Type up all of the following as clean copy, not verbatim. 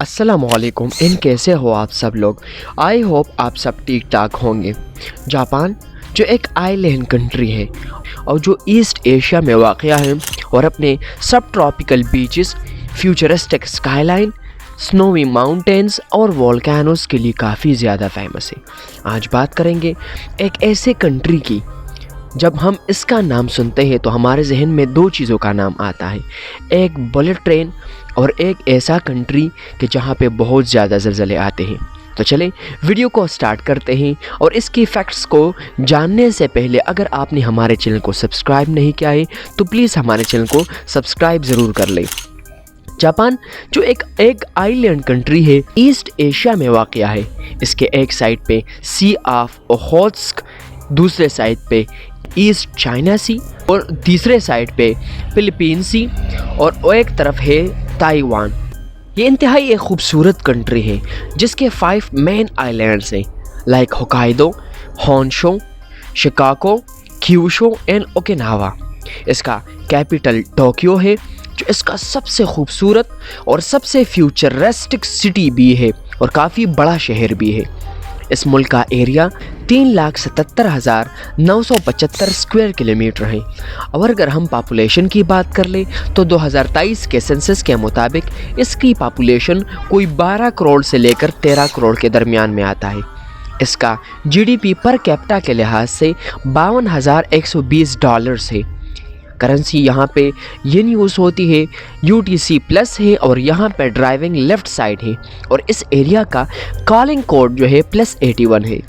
अस्सलामुअलैकुम। कैसे हो आप सब लोग? आई होप आप सब ठीक ठाक होंगे। जापान जो एक आइलैंड कंट्री है और जो ईस्ट एशिया में वाक़या है और अपने सब tropical beaches, futuristic skyline, snowy mountains और वोल्केनोस के लिए काफ़ी ज़्यादा फेमस है। आज बात करेंगे एक ऐसे कंट्री की जब हम इसका नाम सुनते हैं तो हमारे जहन में दो चीज़ों का नाम आता है, एक बुलेट ट्रेन और एक ऐसा कंट्री कि जहाँ पे बहुत ज़्यादा ज़लज़ले आते हैं। तो चलें वीडियो को स्टार्ट करते हैं। और इसकी फैक्ट्स को जानने से पहले अगर आपने हमारे चैनल को सब्सक्राइब नहीं किया है तो प्लीज़ हमारे चैनल को सब्सक्राइब ज़रूर कर लें। जापान जो एक आइलैंड कंट्री है, ईस्ट एशिया में वाक़या है। इसके एक साइड पे सी ऑफ ओखोत्स्क, दूसरे साइड पे ईस्ट चाइना सी और तीसरे साइड पे फिलीपीन सी और एक तरफ है ताइवान। ये इंतहाई एक खूबसूरत कंट्री है जिसके 5 मेन आइलैंड्स हैं like Hokkaido, Honshu, Chicago, Kyushu and Okinawa. इसका कैपिटल टोक्यो है जो इसका सबसे खूबसूरत और सबसे फ्यूचरिस्टिक सिटी भी है और काफ़ी बड़ा शहर भी है। इस मुल्क का एरिया 3,77,975 स्क्वायर किलोमीटर है। और अगर हम पॉपुलेशन की बात कर ले तो 2023 के सेंसस के मुताबिक इसकी पॉपुलेशन कोई 12 करोड़ से लेकर 13 करोड़ के दरमियान में आता है। इसका जीडीपी पर कैपिटा के लिहाज से $52,120 है। करेंसी यहाँ पे येन यूज़ होती है, UTC प्लस है और यहाँ पे ड्राइविंग लेफ़्ट साइड है और इस एरिया का कॉलिंग कोड जो है +81 है।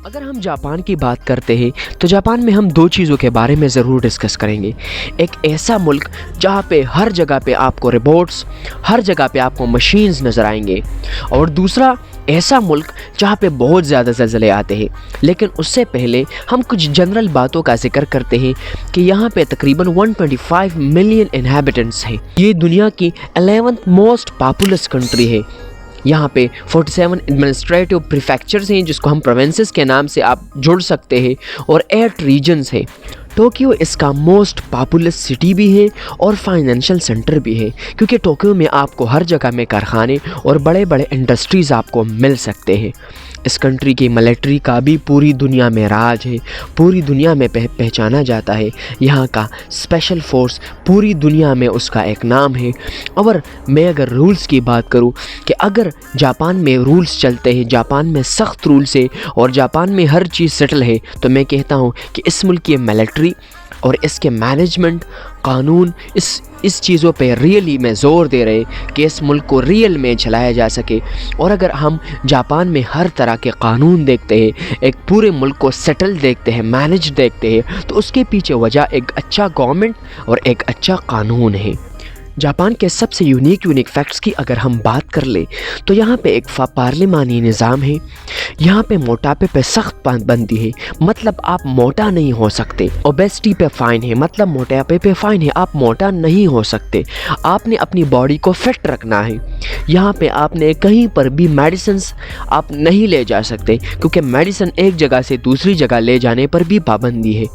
अगर हम जापान की बात करते हैं तो जापान में हम दो चीज़ों के बारे में ज़रूर डिस्कस करेंगे। एक ऐसा मुल्क जहाँ पे हर जगह पे आपको रोबोट्स, हर जगह पे आपको मशीन्स नज़र आएंगे, और दूसरा ऐसा मुल्क जहाँ पे बहुत ज़्यादा ज़लज़ले आते हैं। लेकिन उससे पहले हम कुछ जनरल बातों का जिक्र करते हैं कि यहाँ पे तकरीबन 125 मिलियन इनहैबिटेंट्स हैं। ये दुनिया की 11th मोस्ट पॉपुलस कंट्री है। यहाँ पे 47 एडमिनिस्ट्रेटिव प्रीफेक्चर्स हैं जिसको हम प्रोविंसेस के नाम से आप जुड़ सकते हैं और 8 रीजन्स हैं। टोक्यो इसका मोस्ट पॉपुलस सिटी भी है और फाइनेंशियल सेंटर भी है क्योंकि टोक्यो में आपको हर जगह में कारखाने और बड़े बड़े इंडस्ट्रीज़ आपको मिल सकते हैं। इस कंट्री की मिलिट्री का भी पूरी दुनिया में राज है, पूरी दुनिया में पहचाना जाता है। यहाँ का स्पेशल फोर्स पूरी दुनिया में उसका एक नाम है। और मैं अगर रूल्स की बात करूँ कि अगर जापान में रूल्स चलते हैं, जापान में सख्त रूल्स है और जापान में हर चीज़ सेटल है, तो मैं कहता हूँ कि इस मुल्क की मिलिट्री और इसके मैनेजमेंट, कानून, इस चीज़ों पे रियली में ज़ोर दे रहे कि इस मुल्क को रियल में चलाया जा सके। और अगर हम जापान में हर तरह के कानून देखते हैं, एक पूरे मुल्क को सेटल देखते हैं, मैनेज देखते हैं, तो उसके पीछे वजह एक अच्छा गवर्नमेंट और एक अच्छा कानून है। जापान के सबसे यूनिक फैक्ट्स की अगर हम बात कर ले तो यहाँ पे एक पार्लिमानी निज़ाम है। यहाँ पे मोटापे पे सख्त पाबंदी है, मतलब आप मोटा नहीं हो सकते। ओबेसिटी पे फ़ाइन है, मतलब मोटापे पे फ़ाइन है, आप मोटा नहीं हो सकते। आपने अपनी बॉडी को फिट रखना है। यहाँ पे आपने कहीं पर भी मेडिसिन्स आप नहीं ले जा सकते क्योंकि मेडिसिन एक जगह से दूसरी जगह ले जाने पर भी पाबंदी है।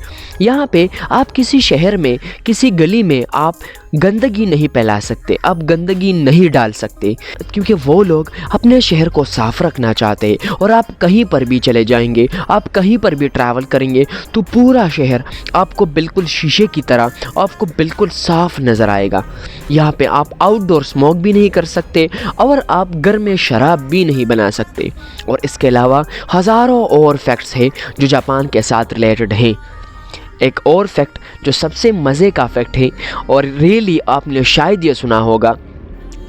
यहाँ पे आप किसी शहर में, किसी गली में आप गंदगी नहीं फैला सकते, आप गंदगी नहीं डाल सकते क्योंकि वो लोग अपने शहर को साफ़ रखना चाहते हैं। और आप कहीं पर भी चले जाएंगे, आप कहीं पर भी ट्रैवल करेंगे तो पूरा शहर आपको बिल्कुल शीशे की तरह आपको बिल्कुल साफ़ नज़र आएगा। यहाँ पे आप आउटडोर स्मोक भी नहीं कर सकते और आप घर में शराब भी नहीं बना सकते। और इसके अलावा हज़ारों और फैक्ट्स हैं जो जापान के साथ रिलेटेड हैं। एक और फैक्ट जो सबसे मज़े का फैक्ट है और रियली आपने शायद ये सुना होगा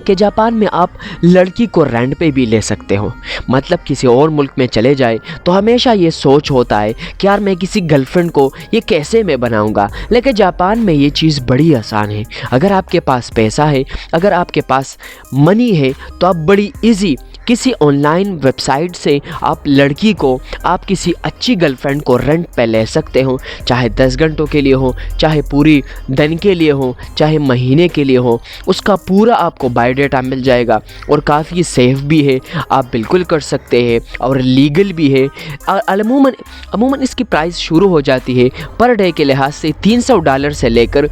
کہ جاپان میں آپ لڑکی کو رینٹ پہ بھی لے سکتے ہو۔ مطلب کسی اور ملک میں چلے جائیں تو ہمیشہ یہ سوچ ہوتا ہے کہ یار میں کسی گرل فرینڈ کو یہ کیسے میں بناؤں گا، لیکن جاپان میں یہ چیز بڑی آسان ہے۔ اگر آپ کے پاس پیسہ ہے، اگر آپ کے پاس منی ہے تو آپ بڑی ایزی کسی آن لائن ویب سائٹ سے آپ لڑکی کو، آپ کسی اچھی گرل فرینڈ کو رینٹ پہ لے سکتے ہو، چاہے 10 گھنٹوں کے لیے ہو، چاہے پوری دن کے لیے ہو، چاہے مہینے کے لیے ہو۔ اس کا پورا آپ کو بائی ڈیٹا مل جائے گا اور کافی سیف بھی ہے، آپ بالکل کر سکتے ہیں اور لیگل بھی ہے۔ عموماً اس کی پرائس شروع ہو جاتی ہے پر ڈے کے لحاظ سے $300 سے لے کر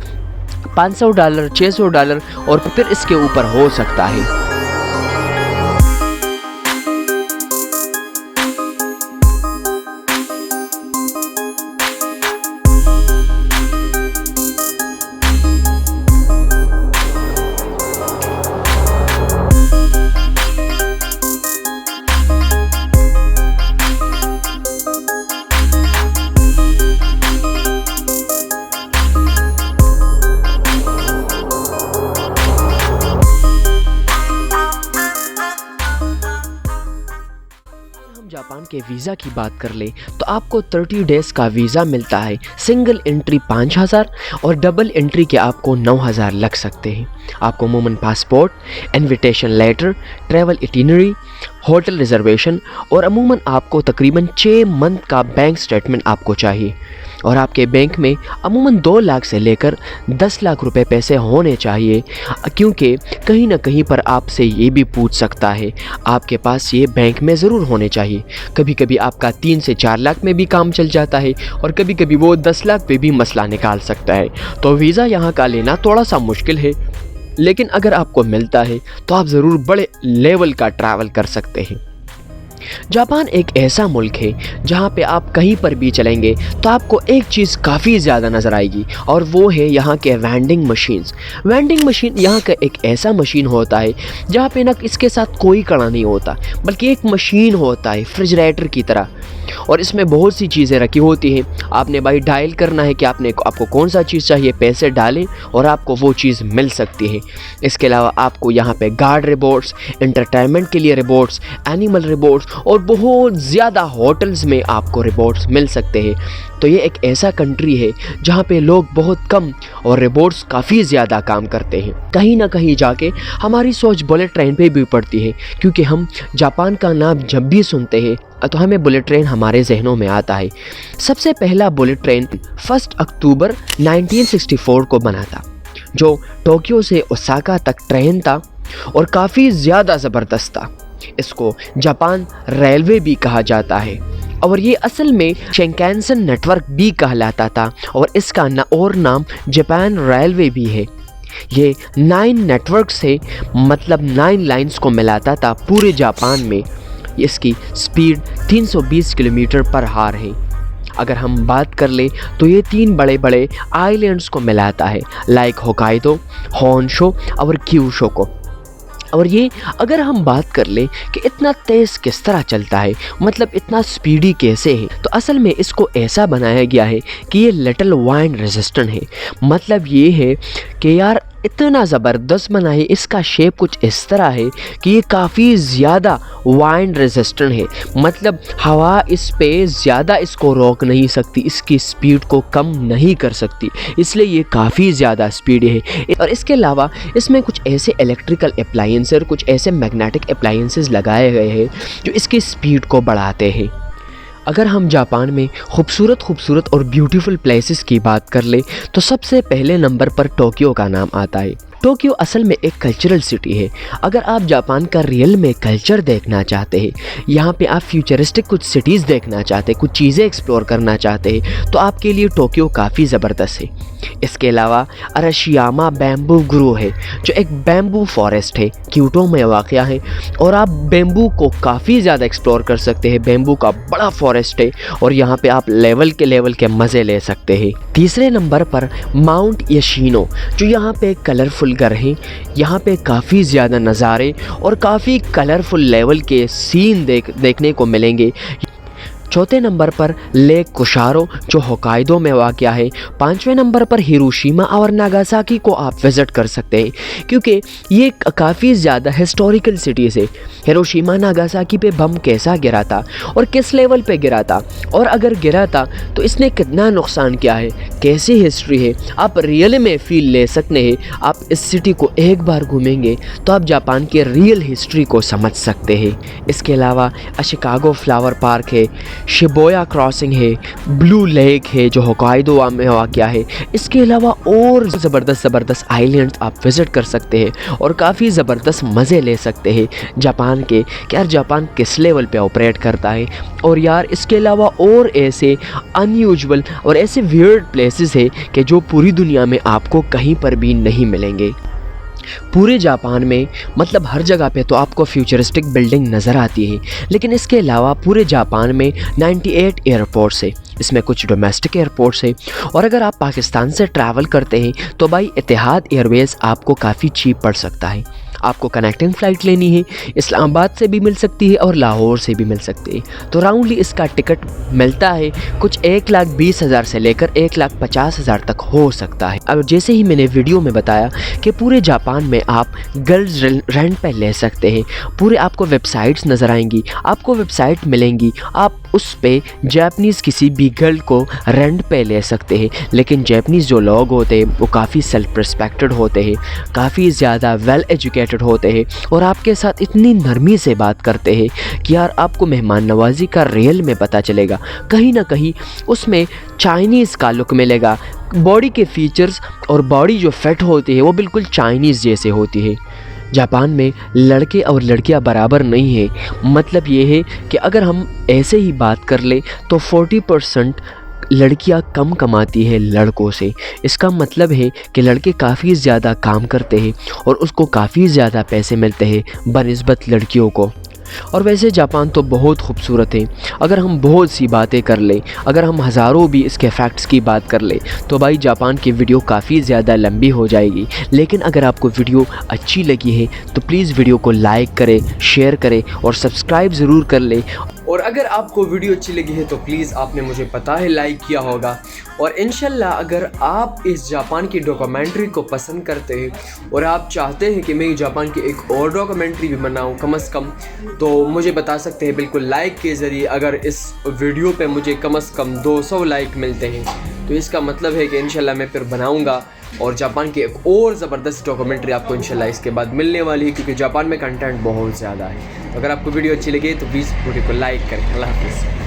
$500، $600 اور پھر اس کے اوپر ہو سکتا ہے۔ جاپان کے ویزا کی بات کر لیں تو آپ کو 30 ڈیز کا ویزا ملتا ہے۔ سنگل انٹری 5000 اور ڈبل انٹری کے آپ کو 9000 لگ سکتے ہیں۔ آپ کو عموماً passport, invitation letter, travel itinerary, hotel reservation اور عموماً آپ کو تقریباً 6 منتھ کا بینک سٹیٹمنٹ آپ کو چاہیے، اور آپ کے بینک میں عموماً 2 لاکھ سے لے کر 10 لاکھ روپے پیسے ہونے چاہیے، کیونکہ کہیں نہ کہیں پر آپ سے یہ بھی پوچھ سکتا ہے، آپ کے پاس یہ بینک میں ضرور ہونے چاہیے۔ کبھی کبھی آپ کا 3 سے 4 لاکھ میں بھی کام چل جاتا ہے اور کبھی کبھی وہ 10 لاکھ پہ بھی مسئلہ نکال سکتا ہے۔ تو ویزا یہاں کا لینا تھوڑا سا مشکل ہے، لیکن اگر آپ کو ملتا ہے تو آپ ضرور بڑے لیول کا ٹریول کر سکتے ہیں۔ جاپان ایک ایسا ملک ہے جہاں پہ آپ کہیں پر بھی چلیں گے تو آپ کو ایک چیز کافی زیادہ نظر آئے گی، اور وہ ہے یہاں کے وینڈنگ مشینز۔ وینڈنگ مشین یہاں کا ایک ایسا مشین ہوتا ہے جہاں پہ نہ اس کے ساتھ کوئی کڑا نہیں ہوتا، بلکہ ایک مشین ہوتا ہے ریفریجریٹر کی طرح، اور اس میں بہت سی چیزیں رکھی ہوتی ہیں۔ آپ نے بھائی ڈائل کرنا ہے کہ آپ کو کون سا چیز چاہیے، پیسے ڈالیں اور آپ کو وہ چیز مل سکتی ہے۔ اس کے علاوہ آپ کو یہاں پہ گارڈ رپورٹس، انٹرٹینمنٹ کے لیے رپورٹس، اینیمل رپورٹس اور بہت زیادہ ہوٹلز میں آپ کو رپورٹس مل سکتے ہیں۔ تو یہ ایک ایسا کنٹری ہے جہاں پہ لوگ بہت کم اور رپورٹس کافی زیادہ کام کرتے ہیں۔ کہیں نہ کہیں جا کے ہماری سوچ بلٹ ٹرین پہ بھی پڑتی ہے، کیونکہ ہم جاپان کا نام جب بھی سنتے ہیں تو ہمیں بلٹ ٹرین ہمارے ذہنوں میں آتا ہے۔ سب سے پہلا بلٹ ٹرین 1 اکتوبر 1964 کو بنا تھا، جو ٹوکیو سے اوساکا تک ٹرین تھا اور کافی زیادہ زبردست تھا۔ اس کو جاپان ریلوے بھی کہا جاتا ہے، اور یہ اصل میں شینکینسن نیٹ ورک بھی کہلاتا تھا، اور اس کا اور نام جاپان ریلوے بھی ہے۔ یہ 9 نیٹ ورک سے مطلب 9 لائنز کو ملاتا تھا پورے جاپان میں۔ اس کی سپیڈ 320 کلومیٹر پر ہار ہے۔ اگر ہم بات کر لیں تو یہ 3 بڑے بڑے آئی لینڈز کو ملاتا ہے، لائک ہوکائیدو، ہونشو اور کیوشو کو۔ اور یہ اگر ہم بات کر لیں کہ اتنا تیز کس طرح چلتا ہے، مطلب اتنا سپیڈی کیسے ہے، تو اصل میں اس کو ایسا بنایا گیا ہے کہ یہ لٹل وائنڈ ریزسٹنٹ ہے۔ مطلب یہ ہے کہ یار اتنا زبردست بنا ہے، اس کا شیپ کچھ اس طرح ہے کہ یہ کافی زیادہ وائنڈ ریزسٹنٹ ہے، مطلب ہوا اس پہ زیادہ اس کو روک نہیں سکتی، اس کی سپیڈ کو کم نہیں کر سکتی، اس لیے یہ کافی زیادہ سپیڈ ہے۔ اور اس کے علاوہ اس میں کچھ ایسے الیکٹریکل اپلائنس اور کچھ ایسے میگنیٹک اپلائنسز لگائے گئے ہیں جو اس کی سپیڈ کو بڑھاتے ہیں۔ اگر ہم جاپان میں خوبصورت اور بیوٹیفل پلیسز کی بات کر لیں تو سب سے پہلے نمبر پر ٹوکیو کا نام آتا ہے۔ ٹوکیو اصل میں ایک کلچرل سٹی ہے۔ اگر آپ جاپان کا ریئل میں کلچر دیکھنا چاہتے ہیں، یہاں پہ آپ فیوچرسٹک کچھ سٹیز دیکھنا چاہتے ہیں، کچھ چیزیں ایکسپلور کرنا چاہتے ہیں، تو آپ کے لیے ٹوکیو کافی زبردست ہے۔ اس کے علاوہ اراشیاما بیمبو گرو ہے، جو ایک بیمبو فارسٹ ہے، کیوٹو میں واقع ہے، اور آپ بیمبو کو کافی زیادہ ایکسپلور کر سکتے ہیں۔ بیمبو کا بڑا فارسٹ ہے اور یہاں پہ آپ لیول کے مزے لے سکتے ہیں۔ تیسرے نمبر پر ماؤنٹ یشینو، جو یہاں پہ کلرفل گھر ہیں، یہاں پہ کافی زیادہ نظارے اور کافی کلرفل لیول کے سین دیکھنے کو ملیں گے۔ चौथे नंबर पर लेक कुशारो जो होकाइडो में वाक़या है। पाँचवें नंबर पर हिरोशिमा और नागासाकी को आप विज़िट कर सकते हैं, क्योंकि ये काफ़ी ज़्यादा हिस्टोरिकल सिटीज़ है। हिरोशिमा नागासाकी पे बम कैसा गिरा था और किस लेवल पे गिरा था, और अगर गिरा था तो इसने कितना नुकसान किया है, कैसी हिस्ट्री है, आप रियल में फील ले सकते हैं। आप इस सिटी को एक बार घूमेंगे तो आप जापान के रियल हिस्ट्री को समझ सकते हैं। इसके अलावा शिकागो फ्लावर पार्क है, शिबुया क्रॉसिंग है, ब्लू लेक है जो होकाइडो में वाक़या है। इसके अलावा और ज़बरदस्त आइलैंड्स आप विज़िट कर सकते हैं और काफ़ी ज़बरदस्त मज़े ले सकते हैं जापान के, कि यार जापान किस लेवल पे ऑपरेट करता है। और यार इसके अलावा और ऐसे अनयूजुअल और ऐसे वियर्ड प्लेसेस है कि जो पूरी दुनिया में आपको कहीं पर भी नहीं मिलेंगे। पूरे जापान में मतलब हर जगह पे तो आपको फ्यूचरिस्टिक बिल्डिंग नज़र आती है, लेकिन इसके अलावा पूरे जापान में 98 एयरपोर्ट्स है। इसमें कुछ डोमेस्टिक एयरपोर्ट्स है, और अगर आप पाकिस्तान से ट्रैवल करते हैं तो भाई इतिहाद एयरवेज़ आपको काफ़ी चीप पड़ सकता है। आपको कनेक्टिंग फ़्लाइट लेनी है, इस्लामाबाद से भी मिल सकती है और लाहौर से भी मिल सकती है। तो राउंडली इसका टिकट मिलता है कुछ 1,20,000 से लेकर 1,50,000 तक हो सकता है। अब जैसे ही मैंने वीडियो में बताया कि पूरे जापान में आप गर्ल्स रेंट पे ले सकते हैं। पूरे आपको वेबसाइट्स नज़र आएंगी, आपको वेबसाइट मिलेंगी, आप उस पे जापानीज़ किसी भी गर्ल को रेंट पे ले सकते हैं। लेकिन जापानीज़ जो लोग होते हैं वो काफ़ी सेल्फ रिस्पेक्टेड होते हैं, काफ़ी ज़्यादा वेल एजुकेटेड होते हैं, और आपके साथ इतनी नरमी से बात करते हैं कि यार आपको मेहमान नवाजी का रियल में पता चलेगा। कहीं ना कहीं उसमें चाइनीज़ का लुक मिलेगा। बॉडी के फीचर्स और बॉडी जो फिट होती है वो बिल्कुल चाइनीज़ जैसे होती है। जापान में लड़के और लड़कियां बराबर नहीं है। मतलब ये है कि अगर हम ऐसे ही बात कर ले तो 40% लड़कियां कम कमाती है लड़कों से। इसका मतलब है कि लड़के काफ़ी ज़्यादा काम करते हैं और उसको काफ़ी ज़्यादा पैसे मिलते हैं बनिस्बत लड़कियों को। और वैसे जापान तो बहुत खूबसूरत है। अगर हम बहुत सी बातें कर लें, अगर हम हज़ारों भी इसके फैक्ट्स की बात कर लें तो भाई जापान की वीडियो काफ़ी ज़्यादा लंबी हो जाएगी। लेकिन अगर आपको वीडियो अच्छी लगी है तो प्लीज़ वीडियो को लाइक करें, शेयर करें और सब्सक्राइब ज़रूर कर लें। और अगर आपको वीडियो अच्छी लगी है तो प्लीज़ आपने मुझे पता है लाइक किया होगा। और इंशाल्लाह अगर आप इस जापान की डॉक्यूमेंट्री को पसंद करते हैं और आप चाहते हैं कि मैं जापान की एक और डॉक्यूमेंट्री भी बनाऊं कम से कम, तो मुझे बता सकते हैं बिल्कुल लाइक के ज़रिए। अगर इस वीडियो पे मुझे कम से कम 200 लाइक मिलते हैं तो इसका मतलब है कि इंशाल्लाह मैं फिर बनाऊँगा और जापान की एक और ज़बरदस्त डॉक्यूमेंट्री आपको इंशाल्लाह इसके बाद मिलने वाली है, क्योंकि जापान में कंटेंट बहुत ज़्यादा है। तो अगर आपको वीडियो अच्छी लगे तो प्लीज़ वीडियो को लाइक करें। अल्लाह हाफ़िज़।